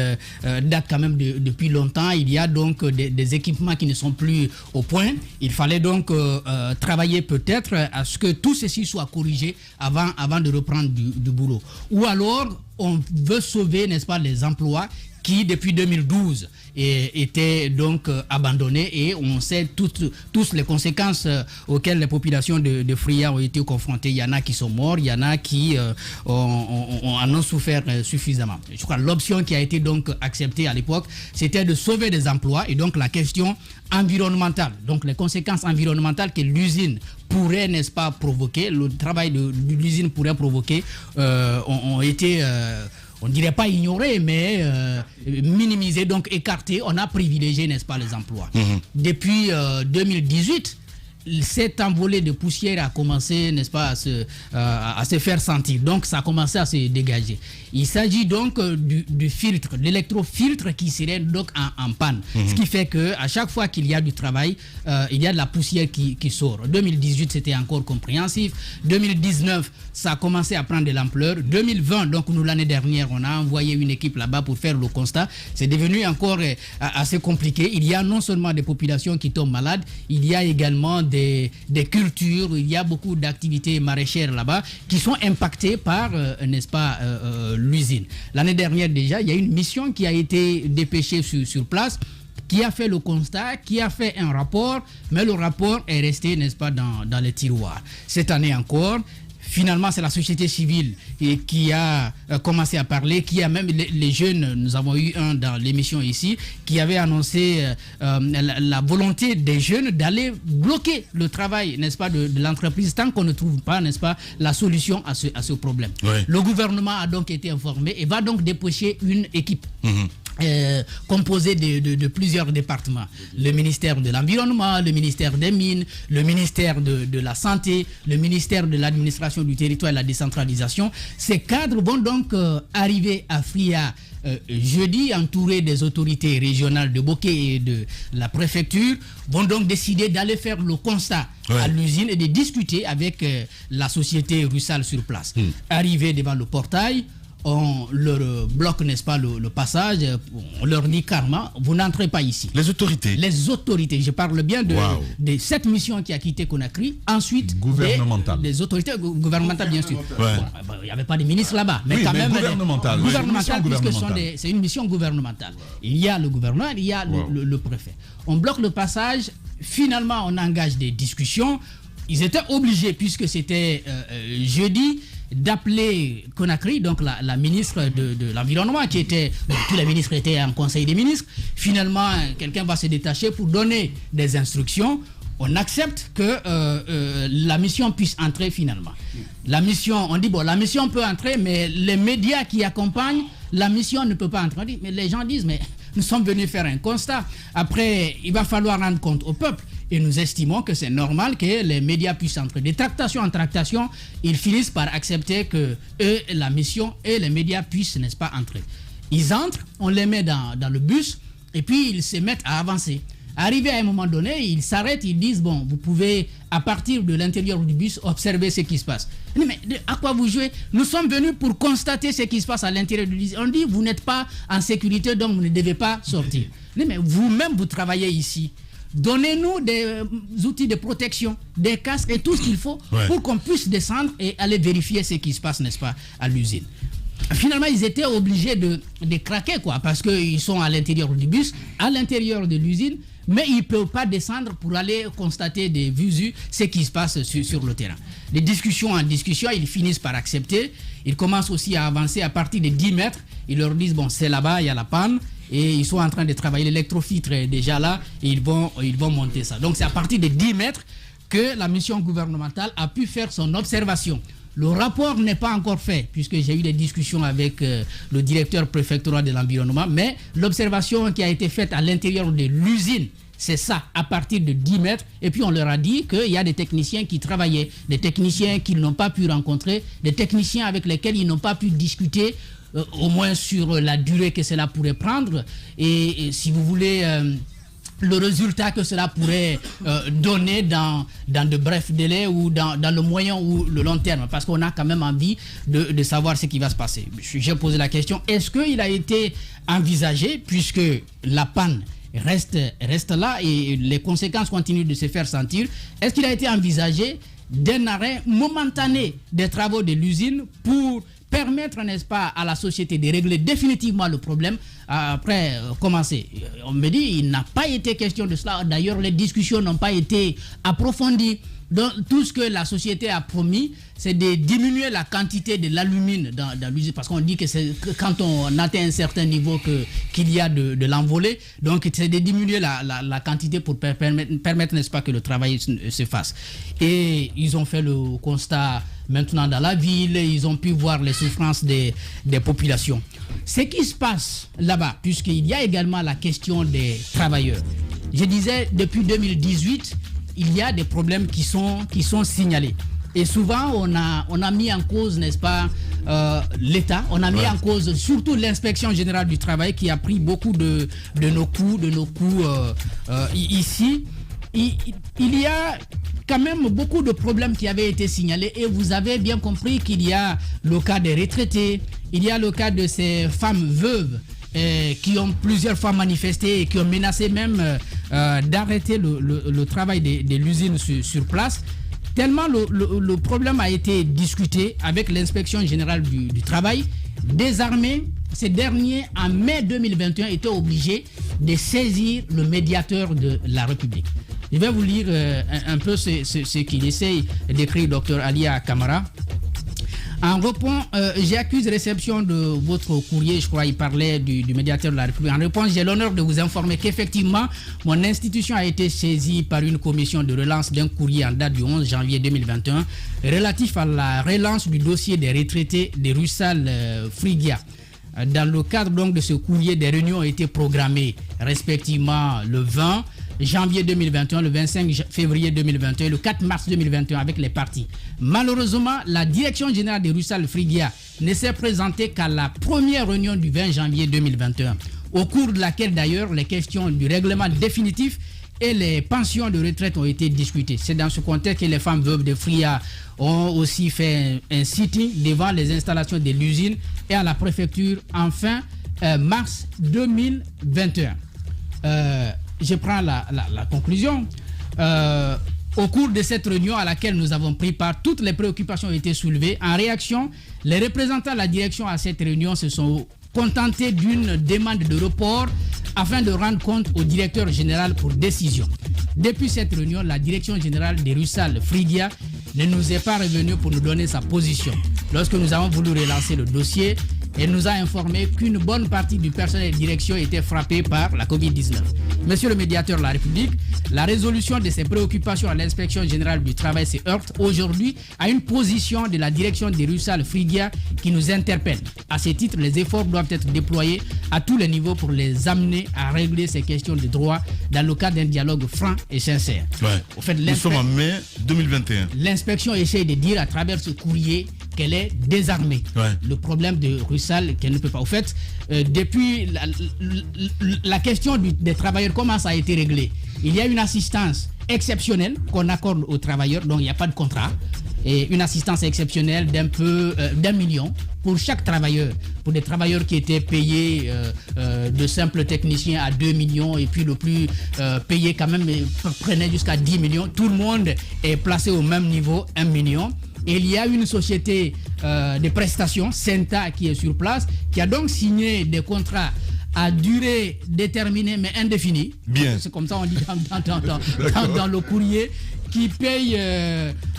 date quand même depuis longtemps. Il y a donc des équipements qui ne sont plus au point. Il fallait donc travailler peut-être à ce que tout ceci soit corrigé avant de reprendre du boulot. Ou alors, on veut sauver, n'est-ce pas, les emplois qui, depuis 2012, étaient donc abandonnés, et on sait tous les conséquences auxquelles les populations de Fria ont été confrontées. Il y en a qui sont morts, il y en a qui en ont souffert suffisamment. Je crois que l'option qui a été donc acceptée à l'époque, c'était de sauver des emplois, et donc la question environnementale, donc les conséquences environnementales que l'usine pourrait, n'est-ce pas, provoquer, le travail de l'usine pourrait provoquer, ont été... on ne dirait pas ignorer, mais minimiser, donc écarter. On a privilégié, n'est-ce pas, les emplois. Depuis 2018, cette envolée de poussière a commencé, n'est-ce pas, à se faire sentir. Donc, ça a commencé à se dégager. Il s'agit donc du filtre, de l'électrofiltre qui serait donc en panne. Ce qui fait qu'à chaque fois qu'il y a du travail, il y a de la poussière qui sort. 2018, c'était encore compréhensif. 2019, ça a commencé à prendre de l'ampleur. 2020, donc nous, l'année dernière, on a envoyé une équipe là-bas pour faire le constat. C'est devenu encore assez compliqué. Il y a non seulement des populations qui tombent malades, il y a également des cultures, il y a beaucoup d'activités maraîchères là-bas qui sont impactées par, n'est-ce pas, l'usine. L'année dernière déjà, il y a une mission qui a été dépêchée sur place, qui a fait le constat, qui a fait un rapport, mais le rapport est resté, n'est-ce pas, dans les tiroirs. Cette année encore, finalement, c'est la société civile qui a commencé à parler, qui a même les jeunes, nous avons eu un dans l'émission ici, qui avait annoncé la volonté des jeunes d'aller bloquer le travail, n'est-ce pas, de l'entreprise, tant qu'on ne trouve pas, n'est-ce pas, la solution à ce problème. Le gouvernement a donc été informé et va donc dépêcher une équipe. Composé de plusieurs départements. Le ministère de l'Environnement, le ministère des Mines, le ministère de la Santé, le ministère de l'Administration du Territoire et la Décentralisation. Ces cadres vont donc arriver à Fria jeudi, entourés des autorités régionales de Bokeh et de la préfecture, vont donc décider d'aller faire le constat à l'usine et de discuter avec la société Russell sur place. Arrivés devant le portail, on leur bloque, n'est-ce pas, le passage, on leur dit carrément, vous n'entrez pas ici. Les autorités, je parle bien de cette mission qui a quitté Conakry, ensuite des autorités gouvernementales, bien sûr. Il n'y avait pas de ministre là-bas, mais quand même gouvernementale, puisque c'est une mission gouvernementale. Il y a le gouverneur, il y a le préfet. On bloque le passage, finalement on engage des discussions. Ils étaient obligés, puisque c'était jeudi, d'appeler Conakry, donc la ministre de l'Environnement, qui était, tous les ministres étaient en conseil des ministres. Finalement, quelqu'un va se détacher pour donner des instructions. On accepte que la mission puisse entrer finalement. La mission, on dit, bon, la mission peut entrer, mais les médias qui accompagnent, la mission ne peut pas entrer. Mais les gens disent, mais Nous sommes venus faire un constat. Après, il va falloir rendre compte au peuple. Et nous estimons que c'est normal que les médias puissent entrer. De tractation en tractation, ils finissent par accepter que eux, la mission et les médias puissent, n'est-ce pas, entrer. Ils entrent, on les met dans le bus et puis ils se mettent à avancer. Arrivé à un moment donné, ils s'arrêtent, ils disent, bon, vous pouvez, à partir de l'intérieur du bus, observer ce qui se passe. Mais à quoi vous jouez? Nous sommes venus pour constater ce qui se passe à l'intérieur du bus. On dit, vous n'êtes pas en sécurité, donc vous ne devez pas sortir. Mais vous-même, vous travaillez ici. Donnez-nous des outils de protection, des casques et tout ce qu'il faut pour qu'on puisse descendre et aller vérifier ce qui se passe, n'est-ce pas, à l'usine. Finalement, ils étaient obligés de craquer, quoi, parce qu'ils sont à l'intérieur du bus, à l'intérieur de l'usine, mais ils ne peuvent pas descendre pour aller constater des visu ce qui se passe sur le terrain. De discussion en discussion, ils finissent par accepter. Ils commencent aussi à avancer à partir de 10 mètres. Ils leur disent, bon, c'est là-bas, il y a la panne. Et ils sont en train de travailler, l'électrofiltre est déjà là, et ils vont monter ça. Donc c'est à partir de 10 mètres que la mission gouvernementale a pu faire son observation. Le rapport n'est pas encore fait, puisque j'ai eu des discussions avec le directeur préfectoral de l'environnement, mais l'observation qui a été faite à l'intérieur de l'usine, c'est ça, à partir de 10 mètres. Et puis on leur a dit qu'il y a des techniciens qui travaillaient, des techniciens qu'ils n'ont pas pu rencontrer, des techniciens avec lesquels ils n'ont pas pu discuter, au moins sur la durée que cela pourrait prendre. Et si vous voulez, le résultat que cela pourrait donner dans de brefs délais ou dans le moyen ou le long terme. Parce qu'on a quand même envie de savoir ce qui va se passer. J'ai posé la question, est-ce qu'il a été envisagé, puisque la panne reste là et les conséquences continuent de se faire sentir, est-ce qu'il a été envisagé d'un arrêt momentané des travaux de l'usine pour permettre, n'est-ce pas, à la société de régler définitivement le problème après commencer. On me dit, il n'a pas été question de cela. D'ailleurs, les discussions n'ont pas été approfondies. Donc, tout ce que la société a promis, c'est de diminuer la quantité de l'alumine dans l'usine. Parce qu'on dit que c'est quand on atteint un certain niveau qu'il y a de l'envolée. Donc, c'est de diminuer la quantité pour permettre, n'est-ce pas, que le travail se fasse. Et ils ont fait le constat maintenant dans la ville. Ils ont pu voir les souffrances des populations. Ce qui se passe là-bas, puisqu'il y a également la question des travailleurs. Je disais, depuis 2018, il y a des problèmes qui sont signalés. Et souvent, on a mis en cause, n'est-ce pas, l'État. On a mis en cause surtout l'inspection générale du travail qui a pris beaucoup de nos coûts ici. Il y a quand même beaucoup de problèmes qui avaient été signalés et vous avez bien compris qu'il y a le cas des retraités, il y a le cas de ces femmes veuves qui ont plusieurs fois manifesté et qui ont menacé même d'arrêter le travail de l'usine sur place. Tellement le problème a été discuté avec l'inspection générale du travail. Désormais, ces derniers, en mai 2021, étaient obligés de saisir le médiateur de la République. Je vais vous lire un peu ce qu'il essaye d'écrire, Dr Alia Kamara. En réponse, j'accuse réception de votre courrier, je crois il parlait du médiateur de la République. En réponse, j'ai l'honneur de vous informer qu'effectivement, mon institution a été saisie par une commission de relance d'un courrier en date du 11 janvier 2021 relatif à la relance du dossier des retraités de Russell Frigia. Dans le cadre donc de ce courrier, des réunions ont été programmées respectivement le 20 janvier 2021, le 25 février 2021 et le 4 mars 2021 avec les partis. Malheureusement, la direction générale de Russell Frigia ne s'est présentée qu'à la première réunion du 20 janvier 2021, au cours de laquelle d'ailleurs les questions du règlement définitif et les pensions de retraite ont été discutées. C'est dans ce contexte que les femmes veuves de Frigia ont aussi fait un sitting devant les installations de l'usine et à la préfecture en fin mars 2021. Je prends la conclusion. Au cours de cette réunion à laquelle nous avons pris part, toutes les préoccupations ont été soulevées. En réaction, les représentants de la direction à cette réunion se sont contentés d'une demande de report afin de rendre compte au directeur général pour décision. Depuis cette réunion, la direction générale de Russell Frigia ne nous est pas revenue pour nous donner sa position. Lorsque nous avons voulu relancer le dossier, Elle nous a informé qu'une bonne partie du personnel de direction était frappée par la Covid-19. Monsieur le médiateur de la République, la résolution de ces préoccupations à l'inspection générale du travail se heurte aujourd'hui à une position de la direction des Russal Frigia qui nous interpelle. À ce titre, les efforts doivent être déployés à tous les niveaux pour les amener à régler ces questions de droit dans le cadre d'un dialogue franc et sincère. Au fait, nous sommes en mai 2021. L'inspection essaie de dire à travers ce courrier qu'elle est désarmée. Le problème de Russal, qu'elle ne peut pas. Au fait, depuis la question des travailleurs, comment ça a été réglé? Il y a une assistance exceptionnelle qu'on accorde aux travailleurs, donc il n'y a pas de contrat. Et une assistance exceptionnelle d'1 million pour chaque travailleur. Pour des travailleurs qui étaient payés de simples techniciens à 2 millions et puis le plus payé quand même prenait jusqu'à 10 millions. Tout le monde est placé au même niveau, 1 million. Et il y a une société de prestations, Senta, qui est sur place, qui a donc signé des contrats à durée déterminée mais indéfinie. Bien. C'est comme ça on dit dans le courrier, qui paye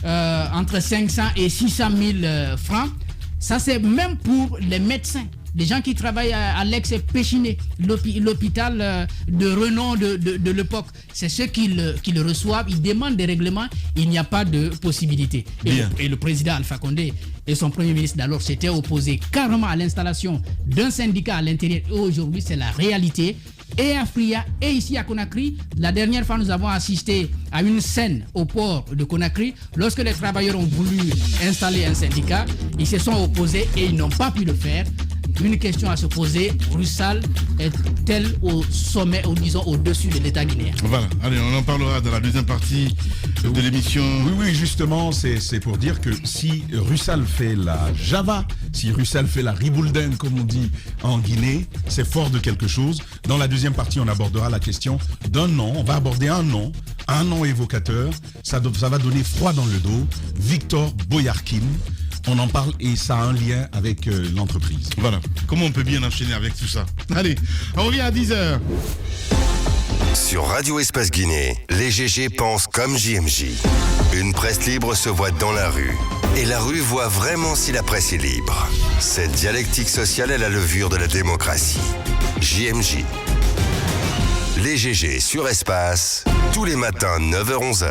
entre 500 et 600 000 francs. Ça, c'est même pour les médecins, les gens qui travaillent à l'ex-Péchiné, l'hôpital de renom de l'époque. C'est ceux qui le reçoivent, ils demandent des règlements, il n'y a pas de possibilité. Et le président Alpha Condé et son premier ministre d'alors s'étaient opposés carrément à l'installation d'un syndicat à l'intérieur. Et aujourd'hui, c'est la réalité. Et à Fria et ici à Conakry, la dernière fois nous avons assisté à une scène au port de Conakry. Lorsque les travailleurs ont voulu installer un syndicat, ils se sont opposés et ils n'ont pas pu le faire. Une question à se poser, Russal est-elle au sommet, ou disons au-dessus de l'État guinéen? Voilà, allez, on en parlera dans la deuxième partie de l'émission. Oui, justement, c'est pour dire que si Russal fait la Java, si Russal fait la Riboulden, comme on dit en Guinée, c'est fort de quelque chose. Dans la deuxième partie, on abordera la question d'un nom. On va aborder un nom évocateur. Ça va donner froid dans le dos. Victor Boyarkin. On en parle et ça a un lien avec l'entreprise. Voilà. Comment on peut bien enchaîner avec tout ça? Allez, on revient à 10h. Sur Radio Espace Guinée, les GG pensent comme JMJ. Une presse libre se voit dans la rue. Et la rue voit vraiment si la presse est libre. Cette dialectique sociale est la levure de la démocratie. JMJ. Les GG sur Espace, tous les matins 9h-11h.